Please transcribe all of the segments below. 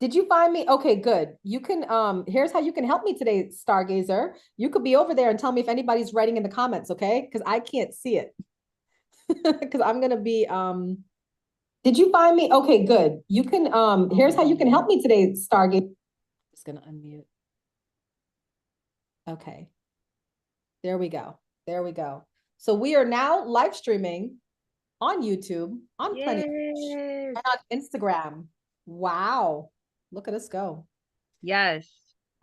Did you find me? Okay, good. You can here's how you can help me today, Stargazer. You could be over there and tell me if anybody's writing in the comments, okay? Because I can't see it. Because I'm gonna be did you find me? Okay, good. You can here's how you can help me today, Stargazer. Just gonna unmute. Okay. There we go. There we go. So we are now live streaming on YouTube, on Plenty of Fish, Yes. and on Instagram. Wow. Look at us go. Yes.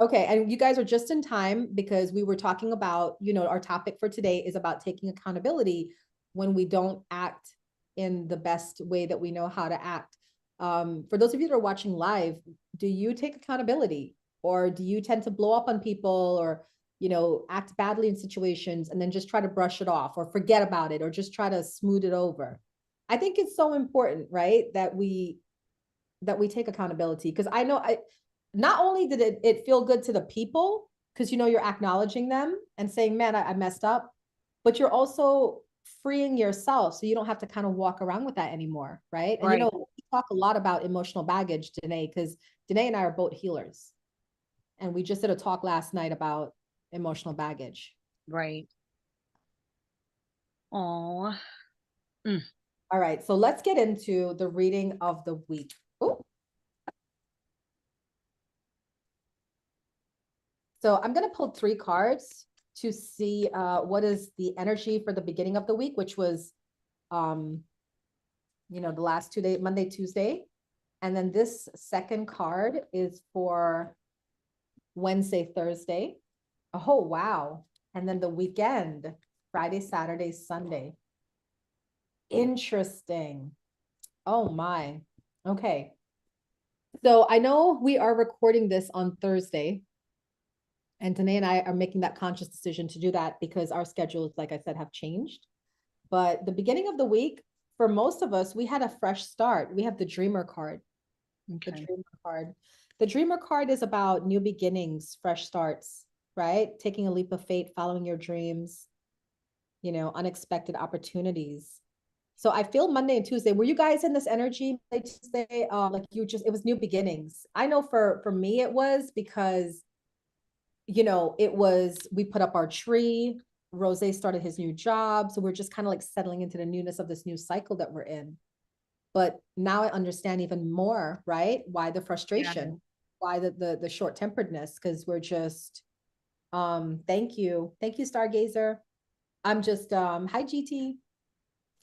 Okay, and you guys are just in time because we were talking about, our topic for today is about taking accountability when we don't act in the best way that we know how to act. For those of you that are watching live, do you take accountability or do you tend to blow up on people or, act badly in situations and then just try to brush it off or forget about it or just try to smooth it over? I think it's so important, right, that we take accountability because I know not only did it feel good to the people because you're acknowledging them and saying, man, I messed up, but you're also freeing yourself so you don't have to kind of walk around with that anymore, right? And Right. we talk a lot about emotional baggage, Danae, because Danae and I are both healers, and we just did a talk last night about emotional baggage. Right. Oh. Mm. All right, so let's get into the reading of the week. Ooh. So I'm going to pull 3 cards to see what is the energy for the beginning of the week, which was, the last 2 days, Monday, Tuesday. And then this second card is for Wednesday, Thursday. Oh, wow. And then the weekend, Friday, Saturday, Sunday. Interesting. Oh, my. Okay. So I know we are recording this on Thursday. And Danae and I are making that conscious decision to do that because our schedules, like I said, have changed. But the beginning of the week, for most of us, we had a fresh start. We have the Dreamer card. The Okay. Dreamer card. The Dreamer card is about new beginnings, fresh starts, right? Taking a leap of faith, following your dreams, unexpected opportunities. So I feel Monday and Tuesday. Were you guys in this energy Monday, Tuesday? Like it was new beginnings. I know for me it was because we put up our tree. Rose started his new job. So we're just kind of like settling into the newness of this new cycle that we're in. But now I understand even more, right? Why the Yeah. frustration, why the short-temperedness, because we're just thank you. Thank you, Stargazer. I'm just hi GT,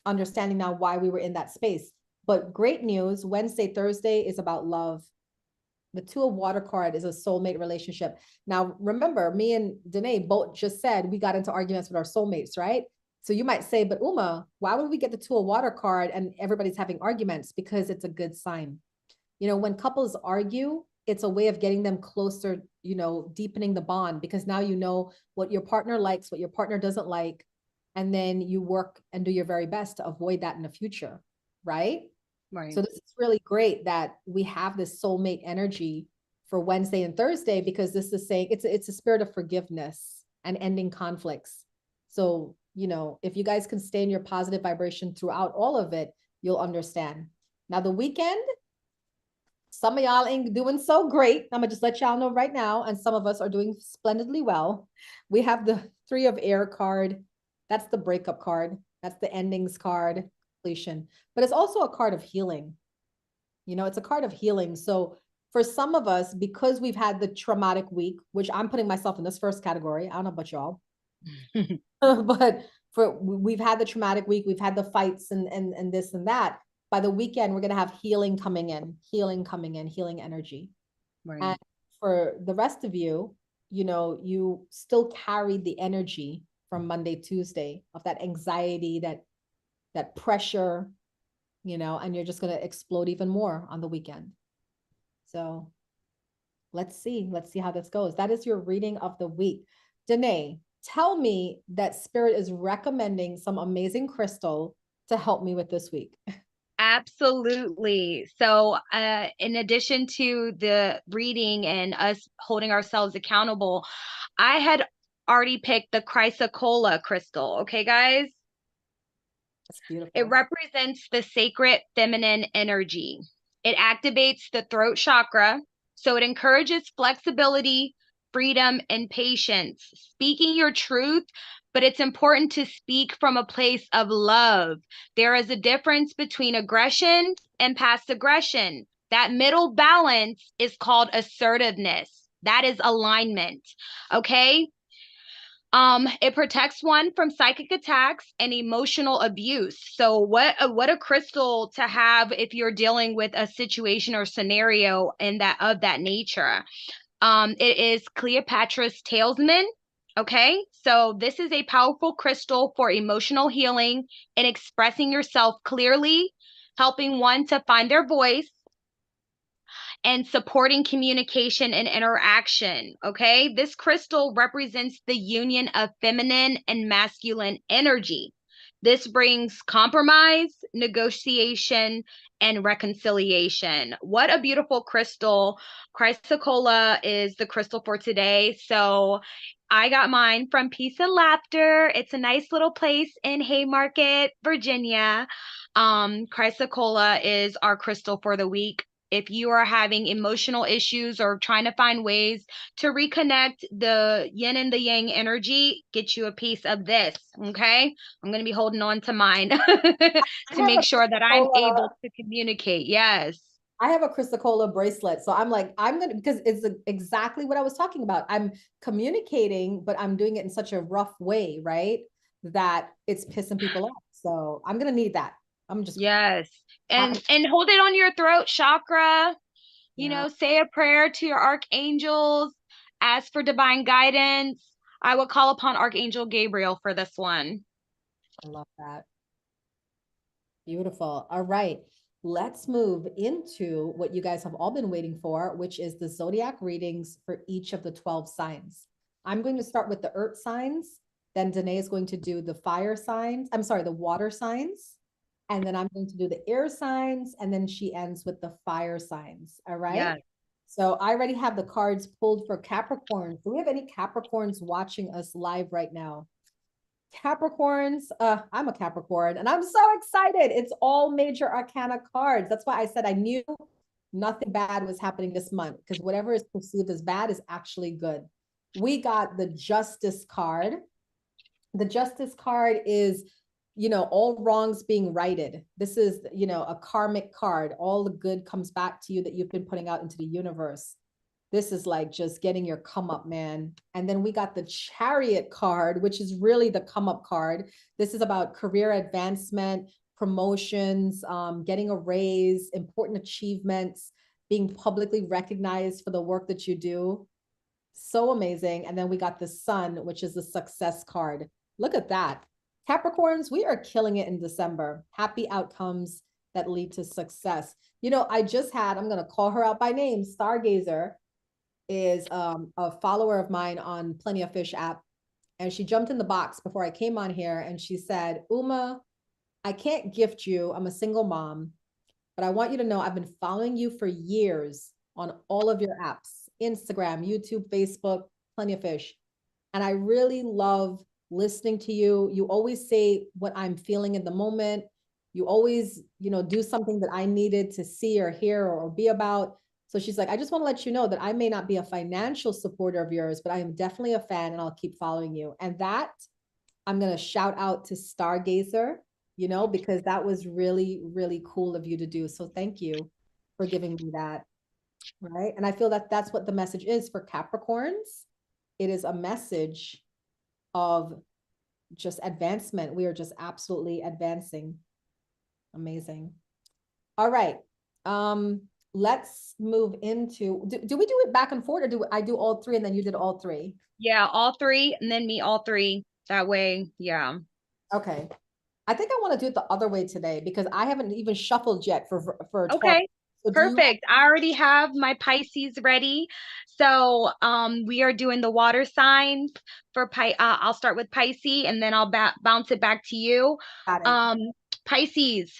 understanding now why we were in that space. But great news, Wednesday, Thursday is about love. The 2 of water card is a soulmate relationship. Now, remember, me and Danae both just said we got into arguments with our soulmates, right? So you might say, but Uma, why would we get the 2 of water card and everybody's having arguments? Because it's a good sign. When couples argue, it's a way of getting them closer, deepening the bond because now you know what your partner likes, what your partner doesn't like. And then you work and do your very best to avoid that in the future, right? Right. So this is really great that we have this soulmate energy for Wednesday and Thursday because this is saying it's a spirit of forgiveness and ending conflicts. So, if you guys can stay in your positive vibration throughout all of it, you'll understand. Now the weekend, some of y'all ain't doing so great. I'm gonna just let y'all know right now, and some of us are doing splendidly well. We have the 3 of air card. That's the breakup card. That's the endings card, completion. But it's also a card of healing. It's a card of healing. So for some of us, because we've had the traumatic week, which I'm putting myself in this first category, I don't know about y'all, but we've had the traumatic week, we've had the fights and this and that. By the weekend, we're gonna have healing coming in, healing energy. Right. And for the rest of you, you still carried the energy from Monday, Tuesday of that anxiety, that pressure, and you're just going to explode even more on the weekend. So let's see how this goes. That is your reading of the week. Danae, tell me that Spirit is recommending some amazing crystal to help me with this week. Absolutely. So, in addition to the reading and us holding ourselves accountable, I had already picked the chrysocolla crystal. Okay, guys? That's It beautiful. represents the sacred feminine energy. It activates the throat chakra. So it encourages flexibility, freedom, and patience. Speaking your truth, but it's important to speak from a place of love. There is a difference between aggression and past aggression. That middle balance is called assertiveness. That is alignment. Okay. It protects one from psychic attacks and emotional abuse. So what a crystal to have if you're dealing with a situation or scenario in that of that nature. It is Cleopatra's talisman. Okay, so this is a powerful crystal for emotional healing and expressing yourself clearly, helping one to find their voice and supporting communication and interaction. Okay. This crystal represents the union of feminine and masculine energy. This brings compromise, negotiation, and reconciliation. What a beautiful crystal. Chrysocolla is the crystal for today. So I got mine from Peace and Laughter. It's a nice little place in Haymarket, Virginia. Chrysocolla is our crystal for the week. If you are having emotional issues or trying to find ways to reconnect the yin and the yang energy, get you a piece of this. Okay. I'm going to be holding on to mine I to have make a sure that I'm Chrysocolla. able to communicate. Yes. I have a Chrysocolla bracelet. So I'm like, I'm gonna, because it's exactly what I was talking about. I'm communicating, but I'm doing it in such a rough way, right? That it's pissing people off. So I'm gonna need that. I'm just, Yes. I'm, And hold it on your throat chakra. You yeah, know, say a prayer to your archangels, ask for divine guidance. I will call upon Archangel Gabriel for this one. I love that. Beautiful. All right. Let's move into what you guys have all been waiting for, which is the zodiac readings for each of the 12 signs. I'm going to start with the earth signs. Then Danae is going to do the fire signs. I'm sorry, the water signs. And then I'm going to do the air signs. And then she ends with the fire signs. All right. Yes. So I already have the cards pulled for Capricorn. Do we have any Capricorns watching us live right now? Capricorns, I'm a Capricorn and I'm so excited. It's all major arcana cards. That's why I said I knew nothing bad was happening this month because whatever is perceived as bad is actually good. We got the Justice card. The Justice card is, all wrongs being righted. This is, a karmic card. All the good comes back to you that you've been putting out into the universe. This is like just getting your come up, man. And then we got the Chariot card, which is really the come up card. This is about career advancement, promotions, getting a raise, important achievements, being publicly recognized for the work that you do. So amazing. And then we got the Sun, which is the success card. Look at that. Capricorns, we are killing it in December. Happy outcomes that lead to success. I'm going to call her out by name, Stargazer is a follower of mine on Plenty of Fish app. And she jumped in the box before I came on here and she said, Uma, I can't gift you. I'm a single mom, but I want you to know I've been following you for years on all of your apps, Instagram, YouTube, Facebook, Plenty of Fish. And I really love listening to you. You always say what I'm feeling in the moment. You always, do something that I needed to see or hear or be about. So she's like, I just want to let you know that I may not be a financial supporter of yours, but I am definitely a fan and I'll keep following you. And that I'm going to shout out to Stargazer, because that was really, really cool of you to do. So thank you for giving me that. Right. And I feel that that's what the message is for Capricorns. It is a message of just advancement. We are just absolutely advancing. Amazing. All right. Let's move into, do we do it back and forth or do I do all three and then you did all three? Yeah, all three and then me all three. That way, yeah. Okay. I think I want to do it the other way today because I haven't even shuffled yet for 12. Okay. So do you? Perfect. I already have my Pisces ready. So, we are doing the water signs for I'll start with Pisces and then I'll bounce it back to you. Got it. Um, Pisces,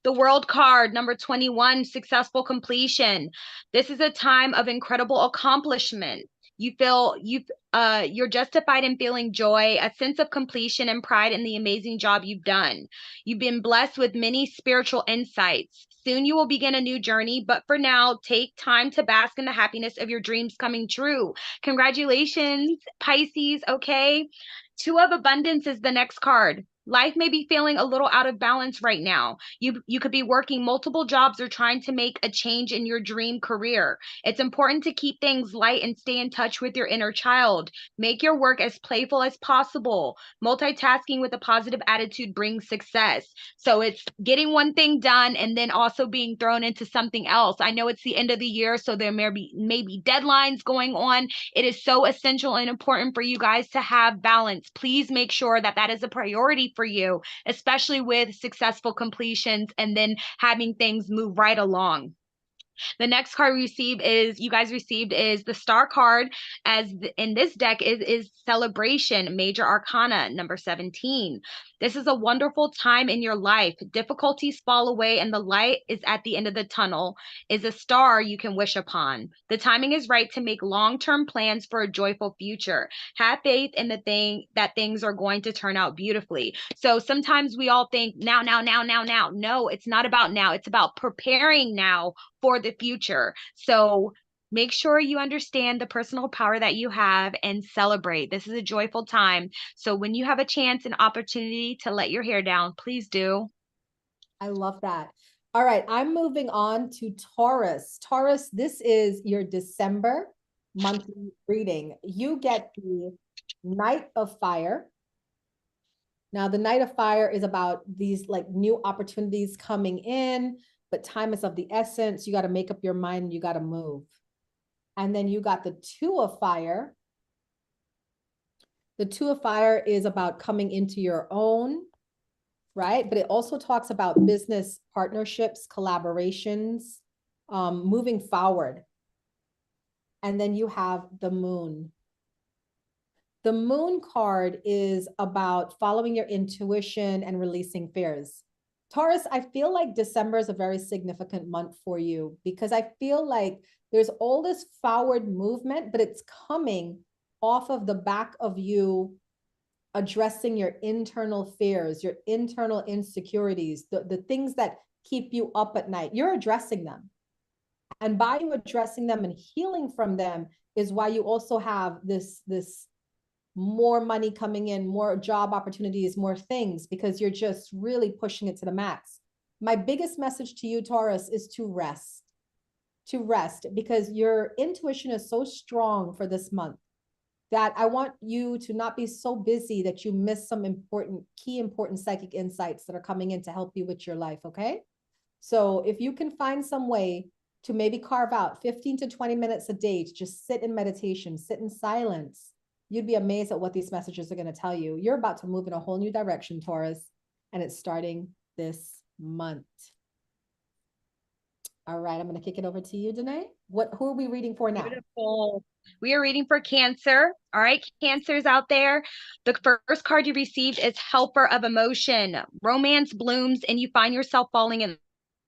the world card, number 21, successful completion. This is a time of incredible accomplishment. You're justified in feeling joy, a sense of completion and pride in the amazing job you've done. You've been blessed with many spiritual insights. Soon you will begin a new journey, but for now, take time to bask in the happiness of your dreams coming true. Congratulations, Pisces. Okay. Two of Abundance is the next card. Life may be feeling a little out of balance right now. You could be working multiple jobs or trying to make a change in your dream career. It's important to keep things light and stay in touch with your inner child. Make your work as playful as possible. Multitasking with a positive attitude brings success. So it's getting one thing done and then also being thrown into something else. I know it's the end of the year, so there maybe deadlines going on. It is so essential and important for you guys to have balance. Please make sure that that is a priority for you, especially with successful completions and then having things move right along. The next card you guys received is the Star card, as in this deck is Celebration, Major Arcana, number 17. This is a wonderful time in your life. Difficulties fall away and the light is at the end of the tunnel, is a star you can wish upon. The timing is right to make long-term plans for a joyful future. Have faith in that things are going to turn out beautifully. So sometimes we all think now. No, it's not about now. It's about preparing now for the future. So make sure you understand the personal power that you have and celebrate. This is a joyful time. So when you have a chance and opportunity to let your hair down, please do. I love that. All right, I'm moving on to Taurus. Taurus, this is your December monthly reading. You get the Knight of Fire. Now, the Knight of Fire is about these like new opportunities coming in, but time is of the essence. You got to make up your mind, you got to move. And then you got the Two of Fire. The Two of Fire is about coming into your own, right? But it also talks about business partnerships, collaborations, moving forward. And then you have the Moon. The Moon card is about following your intuition and releasing fears. Taurus, I feel like December is a very significant month for you because I feel like there's all this forward movement, but it's coming off of the back of you addressing your internal fears, your internal insecurities, the things that keep you up at night. You're addressing them. And by you addressing them and healing from them is why you also have this more money coming in, more job opportunities, more things, because you're just really pushing it to the max. My biggest message to you, Taurus, is to rest, because your intuition is so strong for this month that I want you to not be so busy that you miss some important psychic insights that are coming in to help you with your life, okay? So if you can find some way to maybe carve out 15 to 20 minutes a day to just sit in meditation, sit in silence, you'd be amazed at what these messages are going to tell you. You're about to move in a whole new direction, Taurus, and it's starting this month. All right, I'm going to kick it over to you, Danae. Who are we reading for now? Beautiful. We are reading for Cancer. All right, Cancers out there. The first card you received is Helper of Emotion. Romance blooms and you find yourself falling in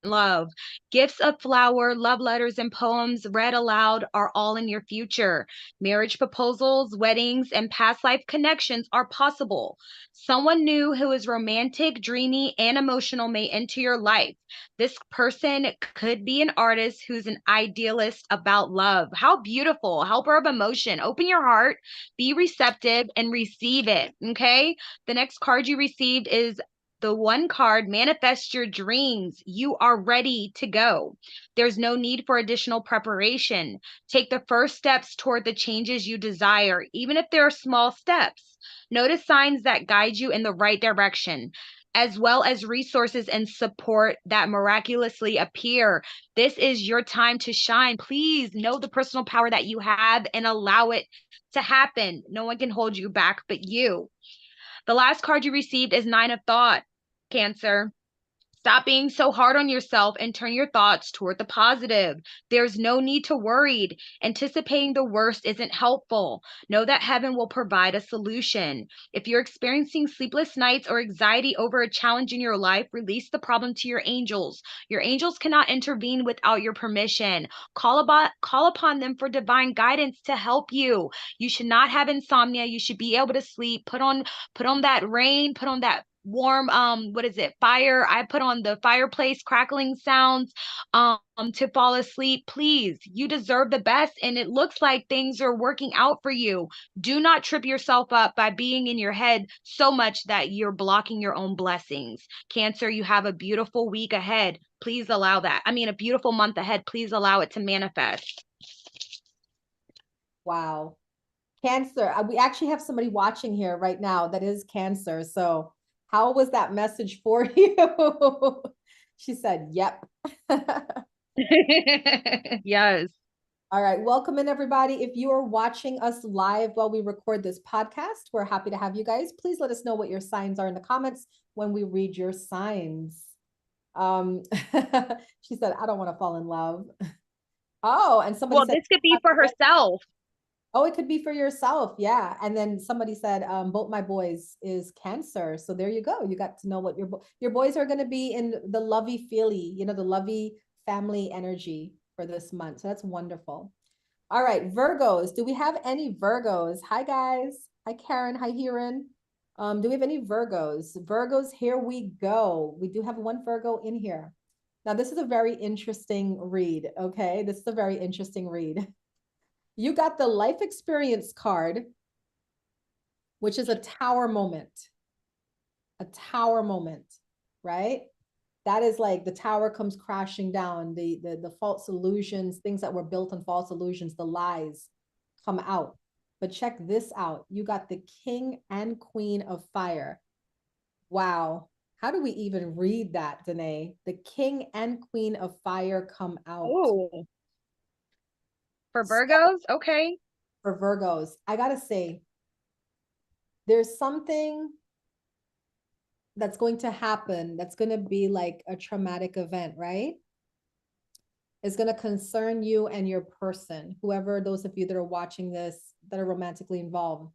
love. Gifts of flower, love letters, and poems read aloud are all in your future. Marriage proposals, weddings, and past life connections are possible. Someone new who is romantic, dreamy, and emotional may enter your life. This person could be an artist who's an idealist about love. How beautiful. Helper of Emotion. Open your heart, be receptive, and receive it. Okay. The next card you received is the one card, Manifest Your Dreams. You are ready to go. There's no need for additional preparation. Take the first steps toward the changes you desire, even if they're small steps. Notice signs that guide you in the right direction, as well as resources and support that miraculously appear. This is your time to shine. Please know the personal power that you have and allow it to happen. No one can hold you back but you. The last card you received is Nine of Thought, Cancer. Stop being so hard on yourself and turn your thoughts toward the positive. There's no need to worry. Anticipating the worst isn't helpful. Know that heaven will provide a solution. If you're experiencing sleepless nights or anxiety over a challenge in your life, release the problem to your angels. Your angels cannot intervene without your permission. Call upon them for divine guidance to help you. You should not have insomnia. You should be able to sleep. Put on that rain, put on that warm what is it, fire. I put on the fireplace crackling sounds to fall asleep. Please, you deserve the best, and it looks like things are working out for you. Do not trip yourself up by being in your head so much that you're blocking your own blessings. Cancer, you have a beautiful week ahead. Please allow that. I mean, a beautiful month ahead. Please allow it to manifest. Wow. Cancer. We actually have somebody watching here right now that is Cancer. So how was that message for you? She said, yep. Yes. All right. Welcome in, everybody. If you are watching us live while we record this podcast, we're happy to have you guys. Please let us know what your signs are in the comments when we read your signs. She said, I don't want to fall in love. Oh, and somebody Well, said, this could be for herself. oh, it could be for yourself. Yeah. And then somebody said, both my boys is Cancer. So there you go. You got to know what your boys are going to be in the lovey feely, the lovey family energy for this month. So that's wonderful. All right. Virgos. Do we have any Virgos? Hi, guys. Hi, Karen. Hi, Hiran. Do we have any Virgos? Virgos, here we go. We do have one Virgo in here. Now, this is a very interesting read. Okay. This is a very interesting read. You got the life experience card, which is a tower moment. A tower moment, right? That is like the tower comes crashing down, the false illusions, things that were built on false illusions, the lies come out. But check this out. You got the King and Queen of Fire. Wow. How do we even read that, Danae? The King and Queen of Fire come out. Oh. For Virgos? Okay. For Virgos, I gotta say, there's something that's going to happen that's going to be like a traumatic event, right? It's going to concern you and your person, whoever, those of you that are watching this that are romantically involved.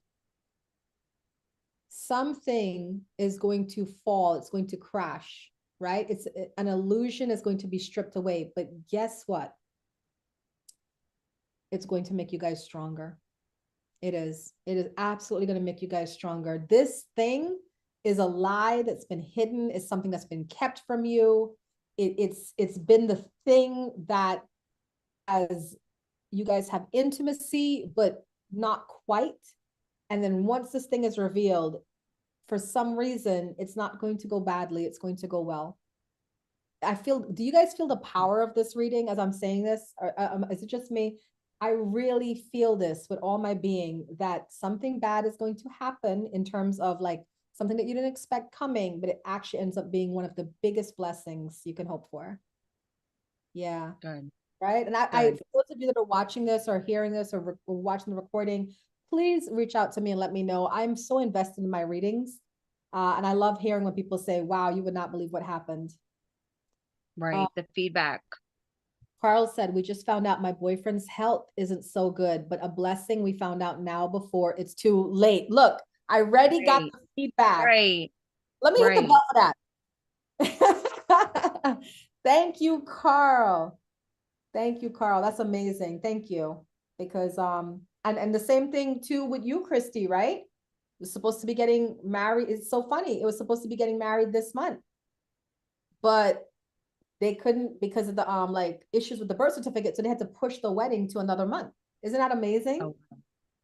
Something is going to fall, it's going to crash, right? It's an illusion is going to be stripped away. But guess what? It's going to make you guys stronger. It is absolutely going to make you guys stronger. This thing is a lie that's been hidden, is something that's been kept from you. It's been the thing that, as you guys have intimacy, but not quite. And then once this thing is revealed, for some reason, it's not going to go badly. It's going to go well. Do you guys feel the power of this reading as I'm saying this? Or is it just me? I really feel this with all my being, that something bad is going to happen in terms of like something that you didn't expect coming, but it actually ends up being one of the biggest blessings you can hope for. Yeah. Good. Right. And I for those of you that are watching this or hearing this or watching the recording, please reach out to me and let me know. I'm so invested in my readings. And I love hearing when people say, wow, you would not believe what happened. Right. The feedback. Carl said, we just found out my boyfriend's health isn't so good, but a blessing we found out now before it's too late. Look, I already got the feedback. Right. Let me hit the bell for that. Thank you, Carl. Thank you, Carl. That's amazing. Thank you. Because and the same thing too with you, Christy, right? Was supposed to be getting married. It's so funny. It was supposed to be getting married this month. But they couldn't because of the like issues with the birth certificate, so they had to push the wedding to another month. Isn't that amazing? Oh,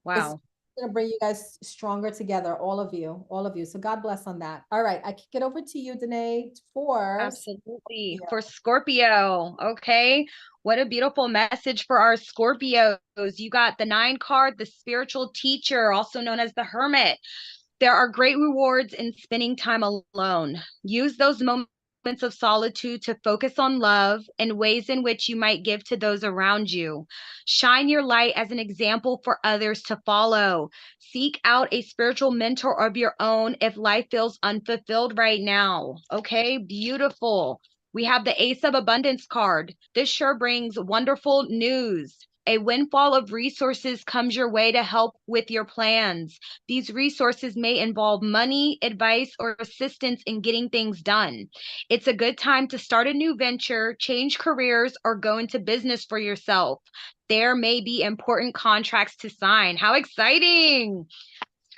wow. It's gonna bring you guys stronger together, all of you. So God bless on that. All right, I kick it over to you, Danae, for absolutely Scorpio. For Scorpio. Okay, what a beautiful message for our Scorpios. You got the 9 card, the spiritual teacher, also known as the Hermit. There are great rewards in spending time alone. Use those moments of solitude to focus on love and ways in which you might give to those around you. Shine your light as an example for others to follow. Seek out a spiritual mentor of your own if life feels unfulfilled right now. Okay, beautiful. We have the Ace of Abundance card. This sure brings wonderful news. A windfall of resources comes your way to help with your plans. These resources may involve money, advice, or assistance in getting things done. It's a good time to start a new venture, change careers, or go into business for yourself. There may be important contracts to sign. How exciting!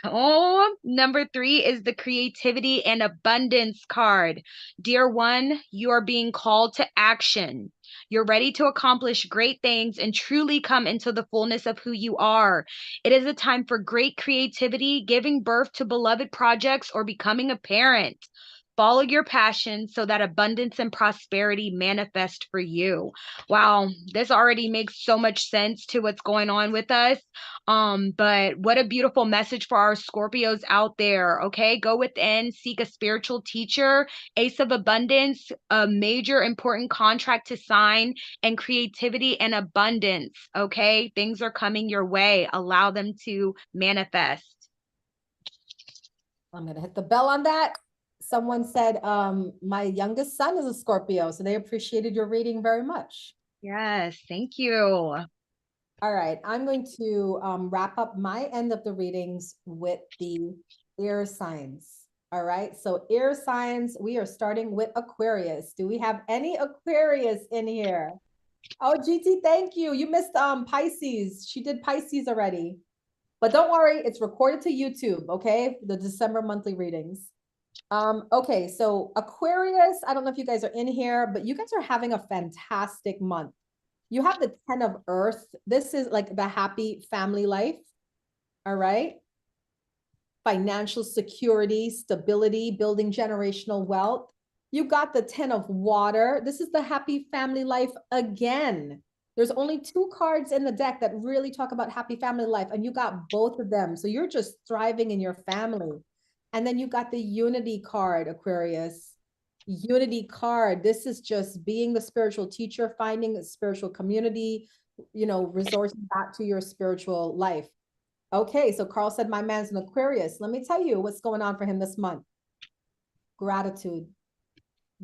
Oh, number 3 is the creativity and abundance card. Dear one, you are being called to action. You're ready to accomplish great things and truly come into the fullness of who you are. It is a time for great creativity, giving birth to beloved projects, or becoming a parent. Follow your passion so that abundance and prosperity manifest for you. Wow, this already makes so much sense to what's going on with us. But what a beautiful message for our Scorpios out there. Okay, go within, seek a spiritual teacher, Ace of Abundance, a major important contract to sign, and creativity and abundance. Okay, things are coming your way. Allow them to manifest. I'm gonna hit the bell on that. Someone said, my youngest son is a Scorpio, so they appreciated your reading very much. Yes, thank you. All right, I'm going to wrap up my end of the readings with the air signs. All right, so air signs, we are starting with Aquarius. Do we have any Aquarius in here? Oh, GT, thank you. You missed Pisces. She did Pisces already. But don't worry, it's recorded to YouTube, okay? The December monthly readings. Okay, so Aquarius, I don't know if you guys are in here, but you guys are having a fantastic month. You have the 10 of Earth. This is like the happy family life. All right. Financial security, stability, building generational wealth. You got the 10 of Water. This is the happy family life again. There's only 2 cards in the deck that really talk about happy family life, and you got both of them. So you're just thriving in your family. And then you got the Unity card, Aquarius. Unity card. This is just being the spiritual teacher, finding a spiritual community, resourcing back to your spiritual life. Okay, so Carl said my man's an Aquarius. Let me tell you what's going on for him this month. Gratitude.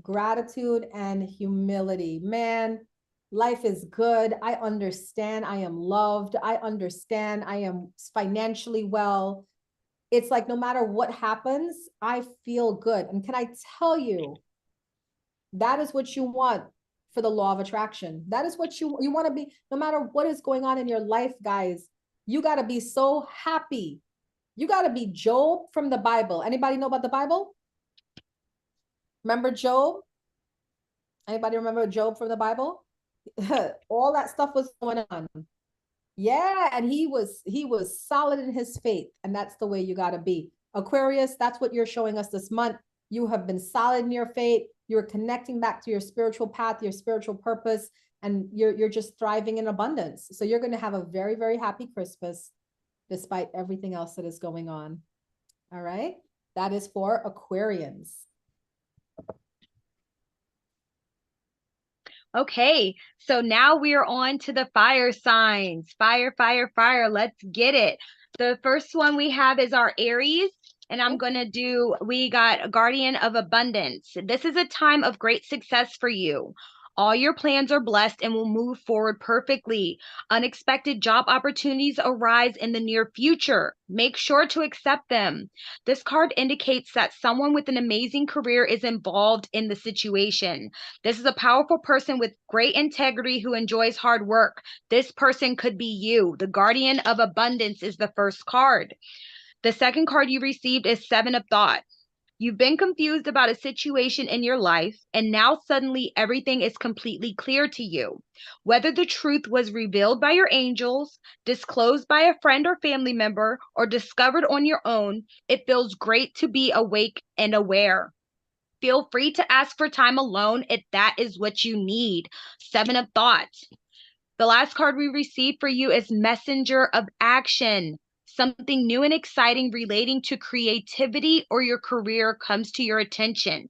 Gratitude and humility. Man, life is good. I understand I am loved. I understand I am financially well. It's like no matter what happens, I feel good. And can I tell you, that is what you want for the law of attraction. That is what you want to be, no matter what is going on in your life, guys. You got to be so happy. You got to be Job from the Bible. Anybody know about the Bible? Remember Job? Anybody remember Job from the Bible? All that stuff was going on. Yeah, and he was solid in his faith, and that's the way you got to be. Aquarius, that's what you're showing us this month. You have been solid in your faith. You're connecting back to your spiritual path, your spiritual purpose, and you're just thriving in abundance. So you're going to have a very, very happy Christmas despite everything else that is going on. All right? That is for Aquarians. Okay, so now we are on to the fire signs. Fire, fire, fire. Let's get it. The first one we have is our Aries. And I'm going to we got a Guardian of Abundance. This is a time of great success for you. All your plans are blessed and will move forward perfectly. Unexpected job opportunities arise in the near future. Make sure to accept them. This card indicates that someone with an amazing career is involved in the situation. This is a powerful person with great integrity who enjoys hard work. This person could be you. The Guardian of Abundance is the first card. The second card you received is Seven of Thought. You've been confused about a situation in your life, and now suddenly everything is completely clear to you. Whether the truth was revealed by your angels, disclosed by a friend or family member, or discovered on your own, it feels great to be awake and aware. Feel free to ask for time alone if that is what you need. Seven of Thought. The last card we received for you is Messenger of Action. Something new and exciting relating to creativity or your career comes to your attention.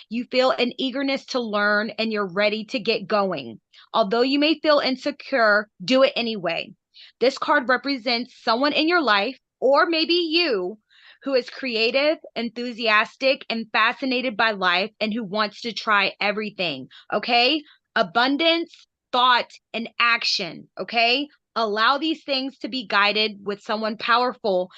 You feel an eagerness to learn and you're ready to get going. Although you may feel insecure, do it anyway. This card represents someone in your life, or maybe you, who is creative, enthusiastic, and fascinated by life and who wants to try everything. Okay? Abundance, thought, and action. Okay? Allow these things to be guided with someone powerful.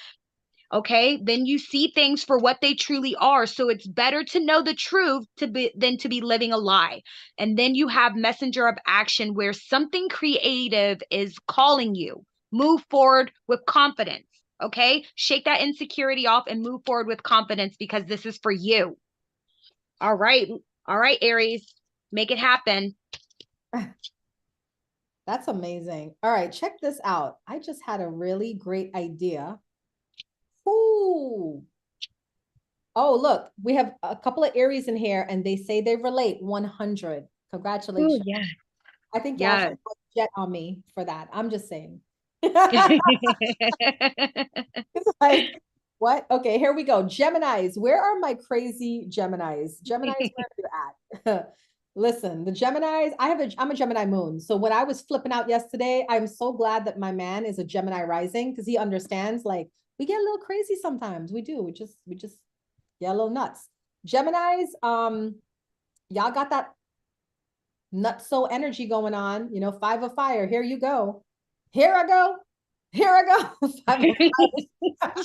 Okay, then you see things for what they truly are. So it's better to know the truth than to be living a lie. And then you have messenger of action where something creative is calling you. Move forward with confidence. Okay, shake that insecurity off and move forward with confidence because this is for you. All right, Aries, make it happen. That's amazing. All right, check this out. I just had a really great idea. Ooh. Oh, look, we have a couple of Aries in here and they say they relate 100. Congratulations. Oh, yes. I think y'all Yes. should jet on me for that. I'm just saying. Like, what? Okay, here we go. Geminis. Where are my crazy Geminis? Geminis, where are you at? Listen, the Geminis, I'm a Gemini moon. So when I was flipping out yesterday, I'm so glad that my man is a Gemini rising because he understands like we get a little crazy sometimes. We do. We just get a little nuts. Geminis, y'all got that nutso energy going on, you know, 5 of fire. Here you go. Here I go. Here I go. 5 of fire.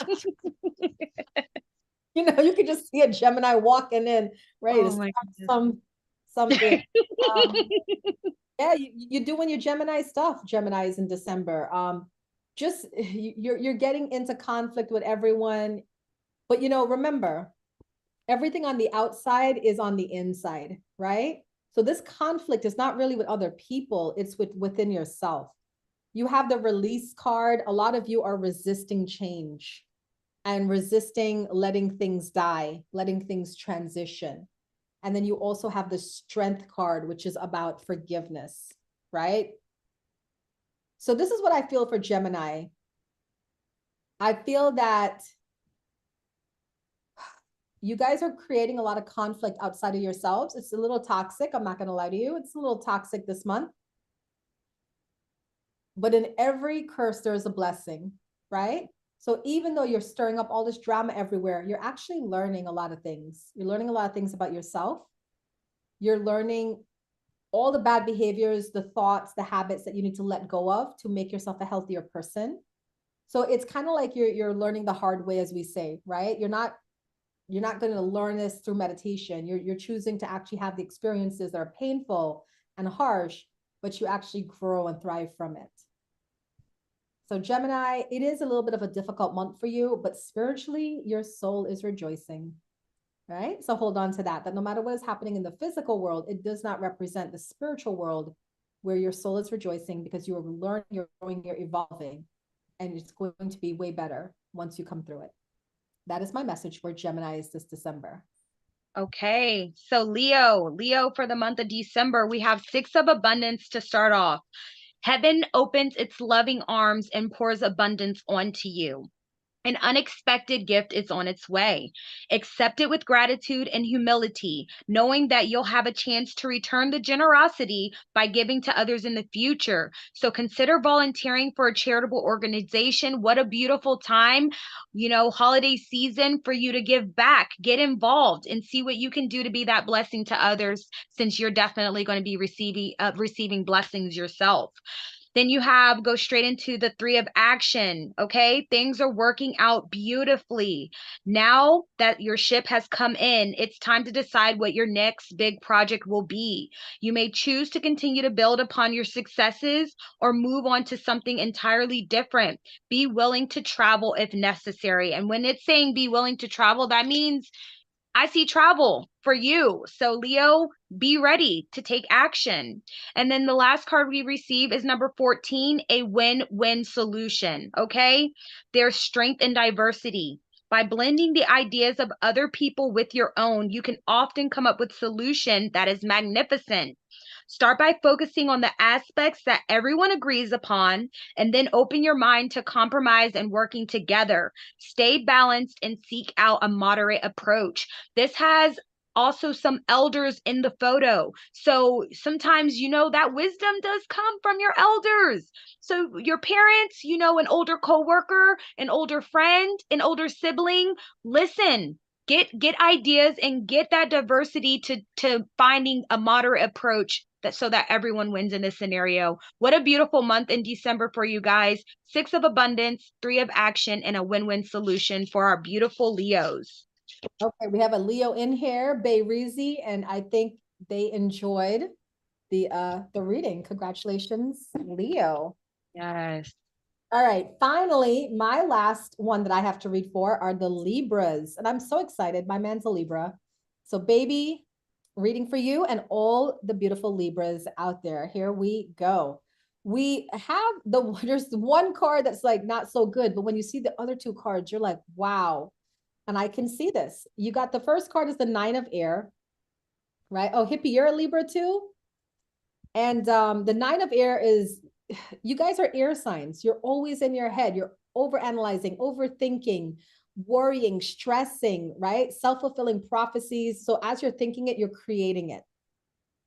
You know, you could just see a Gemini walking in, ready to Oh my start something. Um, yeah, you're doing your Gemini stuff, Geminis in December. Just you're getting into conflict with everyone, but you know, remember, everything on the outside is on the inside, right? So this conflict is not really with other people, it's within yourself. You have the release card. A lot of you are resisting change and resisting letting things die, letting things transition. And then you also have the strength card, which is about forgiveness, right? So this is what I feel for Gemini. I feel that you guys are creating a lot of conflict outside of yourselves. It's a little toxic. I'm not going to lie to you. It's a little toxic this month. But in every curse, there's a blessing, right? So even though you're stirring up all this drama everywhere, you're actually learning a lot of things. You're learning a lot of things about yourself. You're learning all the bad behaviors, the thoughts, the habits that you need to let go of to make yourself a healthier person. So it's kind of like you're learning the hard way, as we say, right? You're not going to learn this through meditation. You're choosing to actually have the experiences that are painful and harsh, but you actually grow and thrive from it. So Gemini, it is a little bit of a difficult month for you, but spiritually, your soul is rejoicing, right? So hold on to that no matter what is happening in the physical world, it does not represent the spiritual world where your soul is rejoicing because you are learning, you're growing, you're evolving, and it's going to be way better once you come through it. That is my message for Geminis this December. Okay, so Leo for the month of December, we have 6 of abundance to start off. Heaven opens its loving arms and pours abundance onto you. An unexpected gift is on its way. Accept it with gratitude and humility, knowing that you'll have a chance to return the generosity by giving to others in the future. So consider volunteering for a charitable organization. What a beautiful time, holiday season for you to give back, get involved and see what you can do to be that blessing to others, since you're definitely going to be receiving blessings yourself. Then you have go straight into the 3 of action. Okay. Things are working out beautifully. Now that your ship has come in, it's time to decide what your next big project will be. You may choose to continue to build upon your successes or move on to something entirely different. Be willing to travel if necessary. And when it's saying be willing to travel, that means I see travel for you. So, Leo, be ready to take action. And then the last card we receive is number 14, a win-win solution. Okay. There's strength in diversity. By blending the ideas of other people with your own, you can often come up with a solution that is magnificent. Start by focusing on the aspects that everyone agrees upon, and then open your mind to compromise and working together. Stay balanced and seek out a moderate approach. This has also some elders in the photo. So sometimes, that wisdom does come from your elders. So your parents, an older coworker, an older friend, an older sibling, listen, get ideas and get that diversity to finding a moderate approach that so that everyone wins in this scenario. What a beautiful month in December for you guys. 6 of abundance, 3 of action, and a win-win solution for our beautiful Leos. Okay, we have a Leo in here, Bayrizi, and I think they enjoyed the reading. Congratulations, Leo. Yes. All right, finally, my last one that I have to read for are the Libras, and I'm so excited. My man's a Libra. So, baby, reading for you and all the beautiful Libras out there. Here we go. We have there's one card that's like not so good, but when you see the other two cards, you're like, wow. And I can see this. You got the first card is the Nine of Air, right? Oh, Hippie, you're a Libra too? And the Nine of Air is, you guys are air signs. You're always in your head. You're overanalyzing, overthinking, worrying, stressing, right? Self-fulfilling prophecies. So as you're thinking it, you're creating it.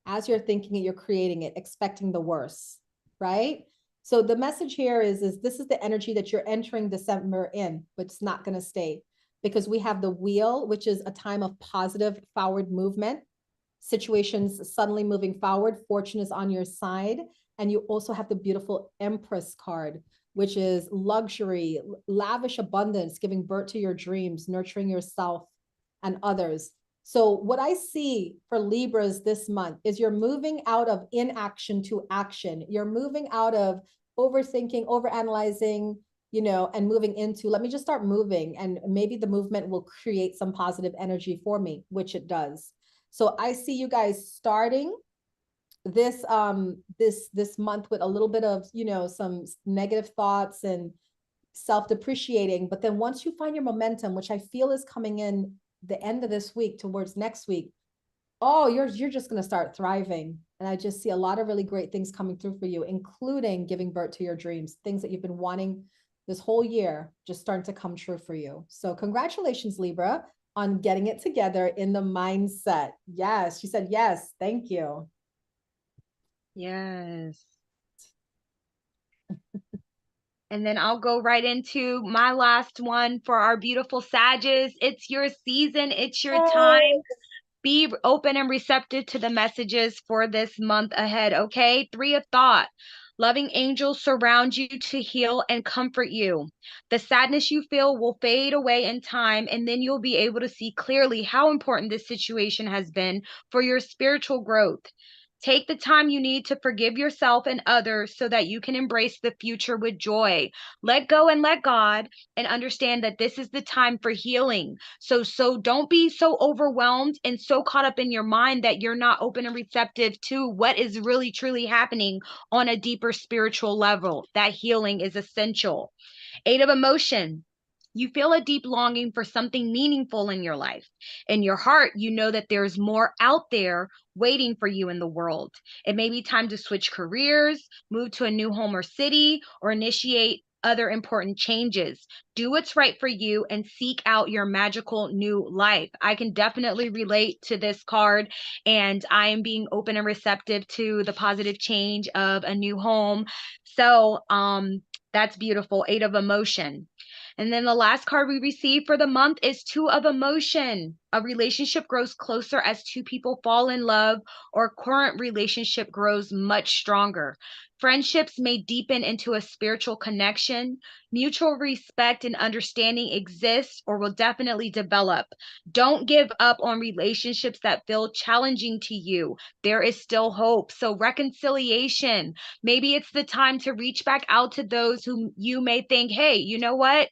As you're thinking it, you're creating it, expecting the worst, right? So the message here is this is the energy that you're entering December in, but it's not going to stay because we have the wheel, which is a time of positive forward movement, situations suddenly moving forward, fortune is on your side. And you also have the beautiful Empress card, which is luxury, lavish abundance, giving birth to your dreams, nurturing yourself and others. So what I see for Libras this month is you're moving out of inaction to action. You're moving out of overthinking, overanalyzing, and moving into, let me just start moving. And maybe the movement will create some positive energy for me, which it does. So I see you guys starting this month with a little bit of, some negative thoughts and self-depreciating. But then once you find your momentum, which I feel is coming in the end of this week towards next week, oh, you're just going to start thriving. And I just see a lot of really great things coming through for you, including giving birth to your dreams, things that you've been wanting this whole year, just starting to come true for you. So congratulations, Libra, on getting it together in the mindset. Yes, she said yes. Thank you. Yes. And then I'll go right into my last one for our beautiful Sages. It's your season. It's your time. Be open and receptive to the messages for this month ahead, okay? 3 of thought. Loving angels surround you to heal and comfort you. The sadness you feel will fade away in time, and then you'll be able to see clearly how important this situation has been for your spiritual growth. Take the time you need to forgive yourself and others so that you can embrace the future with joy. Let go and let God, and understand that this is the time for healing. So don't be so overwhelmed and so caught up in your mind that you're not open and receptive to what is really truly happening on a deeper spiritual level. That healing is essential. 8 of emotion. You feel a deep longing for something meaningful in your life. In your heart, you know that there's more out there waiting for you in the world. It may be time to switch careers, move to a new home or city, or initiate other important changes. Do what's right for you and seek out your magical new life. I can definitely relate to this card, and I am being open and receptive to the positive change of a new home. So, that's beautiful. 8 of emotion. And then the last card we receive for the month is 2 of emotion. A relationship grows closer as 2 people fall in love, or current relationship grows much stronger. Friendships may deepen into a spiritual connection. Mutual respect and understanding exists or will definitely develop. Don't give up on relationships that feel challenging to you. There is still hope. So reconciliation. Maybe it's the time to reach back out to those who you may think, hey, you know what?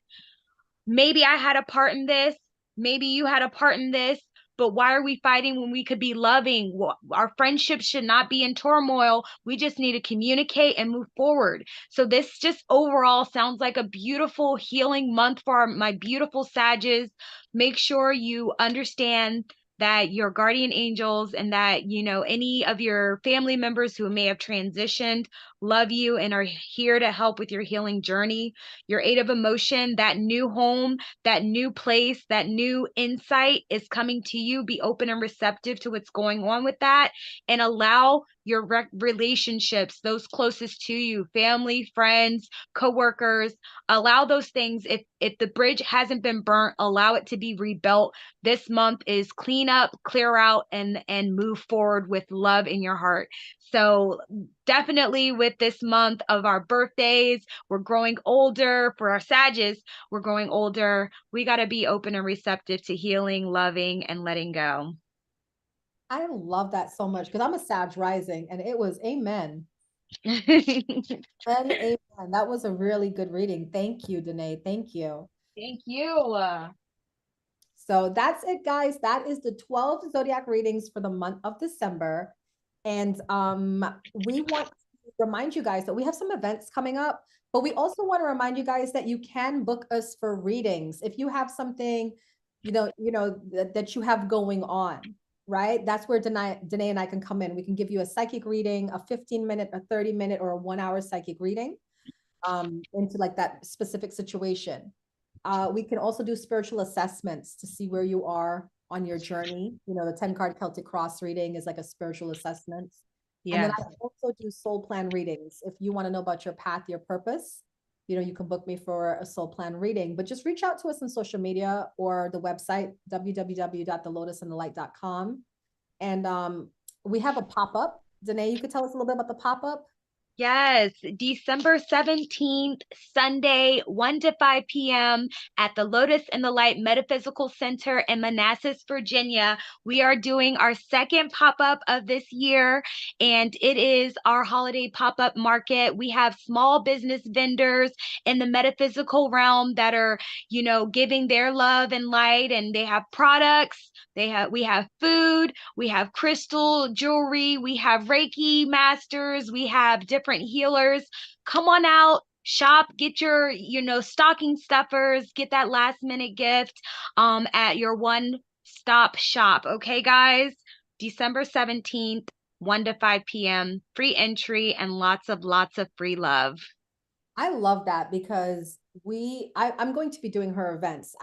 Maybe I had a part in this. Maybe you had a part in this. But why are we fighting when we could be loving? Our friendships should not be in turmoil. We just need to communicate and move forward. So this just overall sounds like a beautiful healing month for my beautiful Sages. Make sure you understand that your guardian angels and that, any of your family members who may have transitioned love you and are here to help with your healing journey. Your eight of emotion, that new home, that new place, that new insight is coming to you. Be open and receptive to what's going on with that, and allow your relationships, those closest to you, family, friends, coworkers, allow those things. If the bridge hasn't been burnt, allow it to be rebuilt. This month is clean up, clear out, and move forward with love in your heart. So definitely with this month of our birthdays, we're growing older. For our Sages, we're growing older. We got to be open and receptive to healing, loving, and letting go. I love that so much because I'm a Sag rising and it was amen. And amen. That was a really good reading. Thank you, Danae. Thank you. Thank you. So that's it, guys. That is the 12 zodiac readings for the month of December. And we want to remind you guys that we have some events coming up, but we also want to remind you guys that you can book us for readings. If you have something, that you have going on, right? That's where Danae and I can come in. We can give you a psychic reading, a 15-minute, a 30-minute, or a 1-hour psychic reading into like that specific situation. We can also do spiritual assessments to see where you are on your journey. The 10-card Celtic cross reading is like a spiritual assessment. And then Yes. I also do soul plan readings. If you want to know about your path, your purpose, you can book me for a soul plan reading, but just reach out to us on social media or the website, www.thelotusandthelight.com. And we have a pop-up. Danae, you could tell us a little bit about the pop-up? Yes, December 17th, Sunday, 1 to 5 p.m. at the Lotus and the Light Metaphysical Center in Manassas, Virginia. We are doing our second pop-up of this year, and it is our holiday pop-up market. We have small business vendors in the metaphysical realm that are, giving their love and light, and they have products. We have food, we have crystal jewelry, we have Reiki masters, we have different healers. Come on out, shop, get your, stocking stuffers, get that last minute gift at your one stop shop. Okay, guys? December 17th, 1 to 5 p.m., free entry and lots of free love. I love that because I'm going to be doing her events.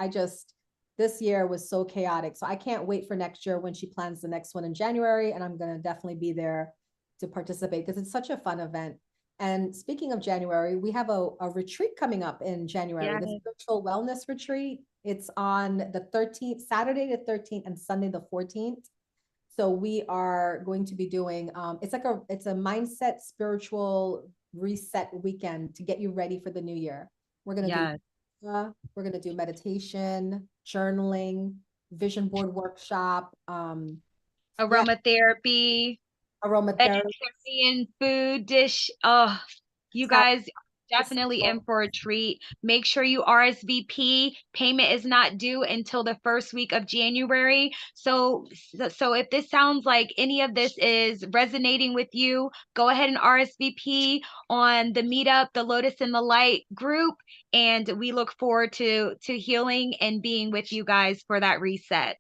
This year was so chaotic. So I can't wait for next year when she plans the next one in January. And I'm going to definitely be there to participate because it's such a fun event. And speaking of January, we have a retreat coming up in January, Yes. the spiritual wellness retreat. It's on the 13th, Saturday the 13th and Sunday the 14th. So we are going to be doing, it's a mindset spiritual reset weekend to get you ready for the new year. We're going to we're going to do meditation, journaling, vision board workshop, Aromatherapy, aromatherapy. vegetarian food dish. Oh, you guys definitely in for a treat. Make sure you RSVP. Payment is not due until the first week of January. So if this sounds like any of this is resonating with you, go ahead and RSVP on the meetup, the Lotus and the Light group, and we look forward to healing and being with you guys for that reset.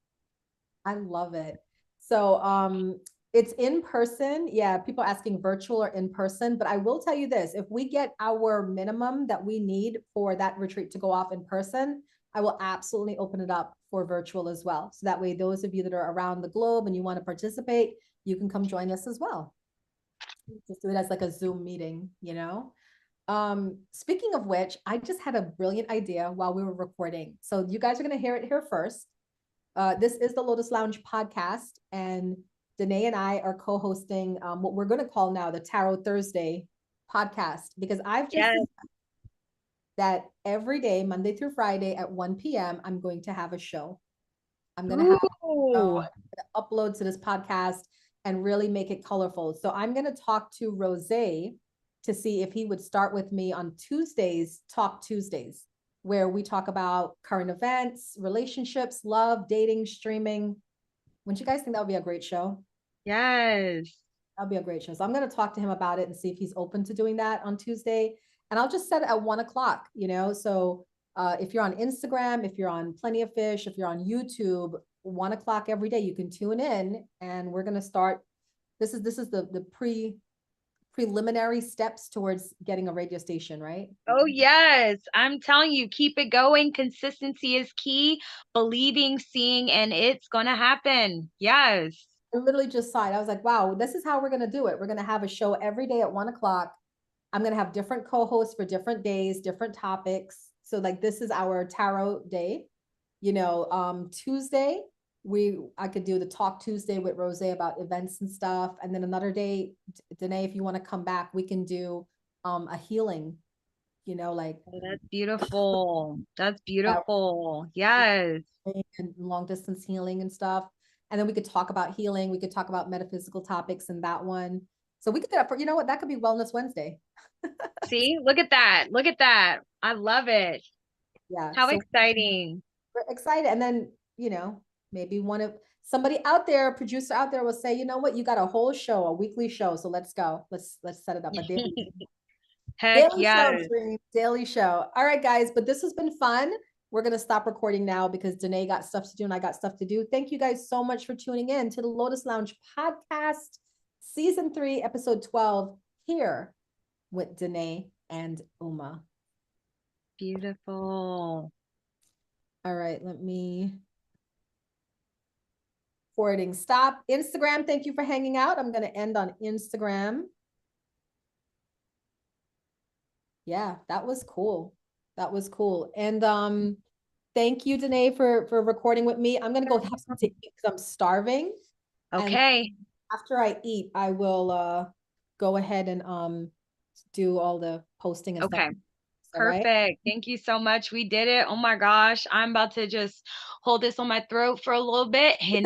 I love it. So it's in person. Yeah, people are asking virtual or in person, but I will tell you this, if we get our minimum that we need for that retreat to go off in person, I will absolutely open it up for virtual as well. So that way, those of you that are around the globe and you want to participate, you can come join us as well. Just do it as like a Zoom meeting, Speaking of which, I just had a brilliant idea while we were recording. So you guys are going to hear it here first. This is the Lotus Lounge podcast, and Danae and I are co-hosting what we're going to call now the Tarot Thursday podcast, because I've just that every day, Monday through Friday at 1 p.m., I'm going to have a show. I'm going to have upload to this podcast and really make it colorful. So I'm going to talk to Rose to see if he would start with me on Tuesdays, Talk Tuesdays, where we talk about current events, relationships, love, dating, streaming. Wouldn't you guys think that would be a great show? Yes. That'd be a great show. So I'm going to talk to him about it and see if he's open to doing that on Tuesday. And I'll just set it at 1 o'clock, So if you're on Instagram, if you're on Plenty of Fish, if you're on YouTube, 1 o'clock every day, you can tune in and we're going to start. This is the preliminary steps towards getting a radio station, right? Oh, yes. I'm telling you, keep it going. Consistency is key. Believing, seeing, and it's going to happen. Yes. I literally just saw it. I was like, wow, this is how we're going to do it. We're going to have a show every day at 1 o'clock. I'm going to have different co-hosts for different days, different topics. So like this is our tarot day. Tuesday, I could do the talk Tuesday with Rose about events and stuff. And then another day, Danae, if you want to come back, we can do a healing, like Oh, that's beautiful. That's that beautiful. Yes. and long distance healing and stuff. And then we could talk about healing. We could talk about metaphysical topics in that one. So we could do that for, you know what, that could be Wellness Wednesday. See, look at that. Look at that. I love it. Yeah. How So exciting. we're excited. And then, maybe somebody out there, a producer out there will say, you know what, you got a whole show, a weekly show. So let's go. Let's set it up. A Heck daily show, yes. Dream. Daily show. All right, guys, but this has been fun. We're going to stop recording now because Danae got stuff to do and I got stuff to do. Thank you guys so much for tuning in to the Lotus Lounge podcast, season 3, episode 12, here with Danae and Uma. Beautiful. All right, let me forwarding stop. Instagram, thank you for hanging out. I'm going to end on Instagram. Yeah, that was cool. That was cool. And thank you, Danae, for recording with me. I'm gonna go have something to eat because I'm starving. Okay. And after I eat, I will go ahead and do all the posting and stuff. Okay. All right. Perfect. Thank you so much. We did it. Oh my gosh. I'm about to just hold this on my throat for a little bit and